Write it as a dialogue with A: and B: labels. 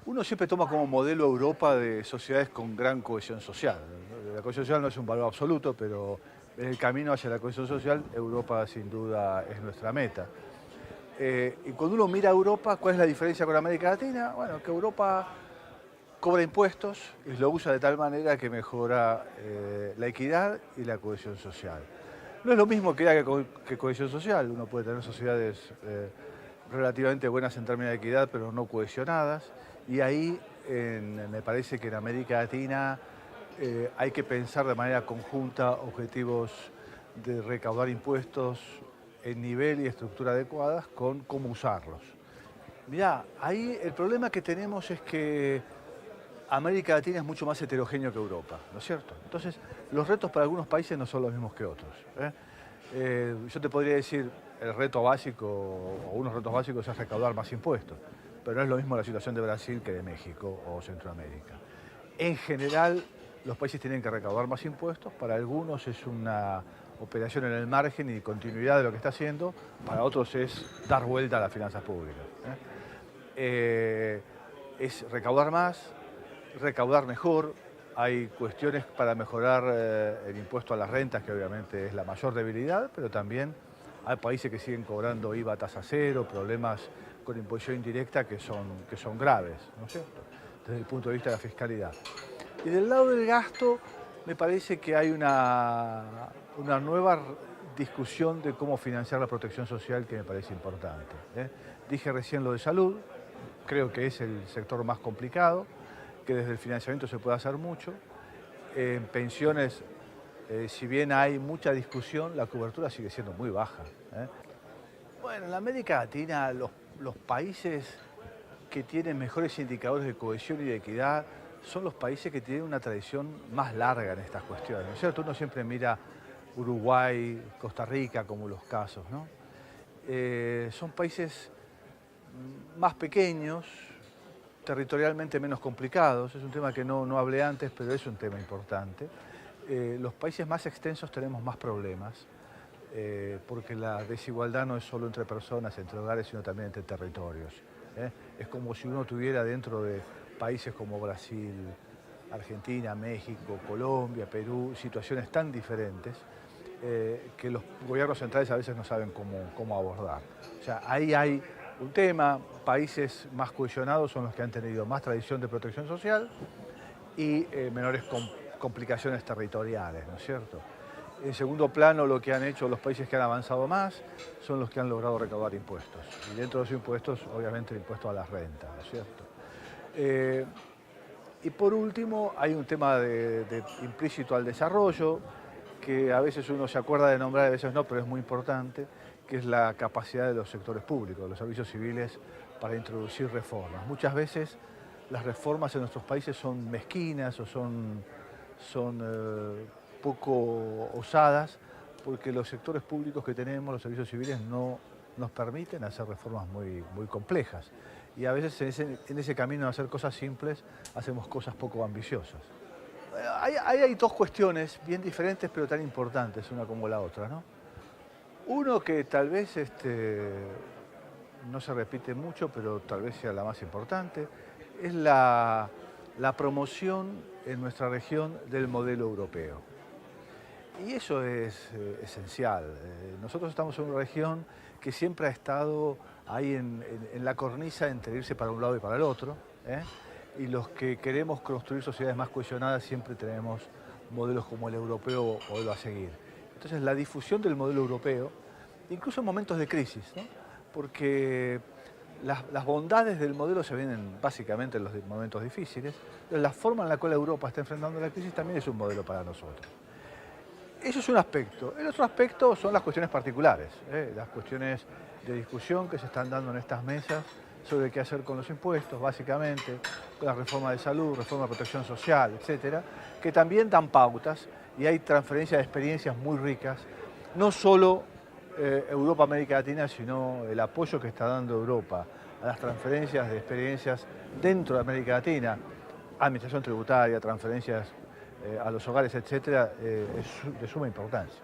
A: Uno siempre toma como modelo Europa de sociedades con gran cohesión social. La cohesión social no es un valor absoluto, pero en el camino hacia la cohesión social, Europa sin duda es nuestra meta. Y cuando uno mira a Europa, ¿cuál es la diferencia con América Latina? Bueno, que Europa cobra impuestos y lo usa de tal manera que mejora la equidad y la cohesión social. No es lo mismo que cohesión social, uno puede tener sociedades relativamente buenas en términos de equidad, pero no cohesionadas, y ahí me parece que en América Latina hay que pensar de manera conjunta objetivos de recaudar impuestos en nivel y estructura adecuadas con cómo usarlos. Mirá, ahí el problema que tenemos es que América Latina es mucho más heterogéneo que Europa, ¿no es cierto? Entonces, los retos para algunos países no son los mismos que otros. Yo te podría decir, el reto básico, o unos retos básicos, es recaudar más impuestos, pero no es lo mismo la situación de Brasil que de México o Centroamérica. En general, los países tienen que recaudar más impuestos, para algunos es una operación en el margen y continuidad de lo que está haciendo, para otros es dar vuelta a las finanzas públicas. Es recaudar más, recaudar mejor. Hay cuestiones para mejorar el impuesto a las rentas, que obviamente es la mayor debilidad, pero también hay países que siguen cobrando IVA a tasa cero, problemas con imposición indirecta que son graves, ¿no es cierto?, desde el punto de vista de la fiscalidad. Y del lado del gasto, me parece que hay una nueva discusión de cómo financiar la protección social que me parece importante. Dije recién lo de salud, creo que es el sector más complicado, que desde el financiamiento se puede hacer mucho. En pensiones, si bien hay mucha discusión, la cobertura sigue siendo muy baja. Bueno, en la América Latina, los países que tienen mejores indicadores de cohesión y de equidad son los países que tienen una tradición más larga en estas cuestiones, ¿no es cierto? Uno siempre mira Uruguay, Costa Rica como los casos, ¿no? Son países más pequeños, territorialmente menos complicados, es un tema que no hablé antes, pero es un tema importante. Los países más extensos tenemos más problemas, porque la desigualdad no es solo entre personas, entre hogares, sino también entre territorios. Es como si uno tuviera dentro de países como Brasil, Argentina, México, Colombia, Perú, situaciones tan diferentes que los gobiernos centrales a veces no saben cómo abordar. O sea, ahí hay un tema. Países más cohesionados son los que han tenido más tradición de protección social y menores complicaciones territoriales, ¿no es cierto? En segundo plano, lo que han hecho los países que han avanzado más son los que han logrado recaudar impuestos. Y dentro de esos impuestos, obviamente, el impuesto a las rentas, ¿no es cierto? Y por último, hay un tema de implícito al desarrollo, que a veces uno se acuerda de nombrar, a veces no, pero es muy importante, que es la capacidad de los sectores públicos, de los servicios civiles, para introducir reformas. Muchas veces las reformas en nuestros países son mezquinas o son poco osadas, porque los sectores públicos que tenemos, los servicios civiles, no nos permiten hacer reformas muy complejas. Y a veces en ese camino de hacer cosas simples, hacemos cosas poco ambiciosas. Hay dos cuestiones bien diferentes, pero tan importantes una como la otra, ¿no? Uno que tal vez no se repite mucho, pero tal vez sea la más importante, es la promoción en nuestra región del modelo europeo. Y eso es esencial. Nosotros estamos en una región que siempre ha estado ahí en la cornisa entre irse para un lado y para el otro, y los que queremos construir sociedades más cohesionadas siempre tenemos modelos como el europeo, modelo a seguir. Entonces, la difusión del modelo europeo, incluso en momentos de crisis, ¿no? Porque las bondades del modelo se ven básicamente en los momentos difíciles, pero la forma en la cual Europa está enfrentando la crisis también es un modelo para nosotros. Eso es un aspecto. El otro aspecto son las cuestiones particulares, las cuestiones de discusión que se están dando en estas mesas sobre qué hacer con los impuestos, básicamente, con la reforma de salud, reforma de protección social, etcétera, que también dan pautas y hay transferencia de experiencias muy ricas, no solo Europa, América Latina, sino el apoyo que está dando Europa a las transferencias de experiencias dentro de América Latina, administración tributaria, transferencias a los hogares, etcétera, es de suma importancia.